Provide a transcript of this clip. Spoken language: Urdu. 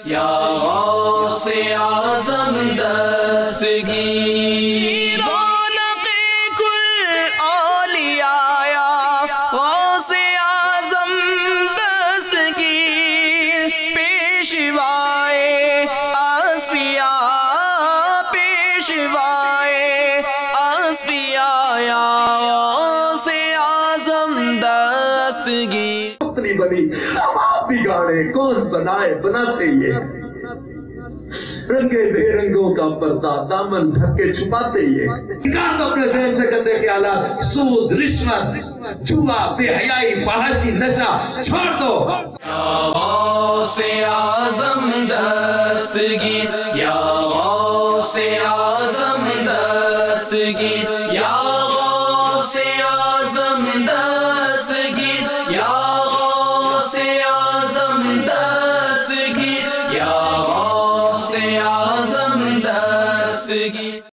یا غوث اعظم دستگیر رونق کل اولیاء یا غوث اعظم دستگیر پیشوائے اصفیاء پیشوائے اصفیاء یا غوث اعظم دستگیر بنی اب آپ بگاڑے کون بنائے بناتے یہ رنگے بے رنگوں کا پردہ دامن ڈھکے چھپاتے یہ کام اپنے ذہن سے گندے خیالات سود رشوت جوا بے حیائی فحاشی نشہ چھوڑ دو یا غوث اعظم دستگیر یا غوث اعظم دستگیر یا غوث اعظم دستگیر یا غوث اعظم دستگیر یا غوث اعظم دستگیر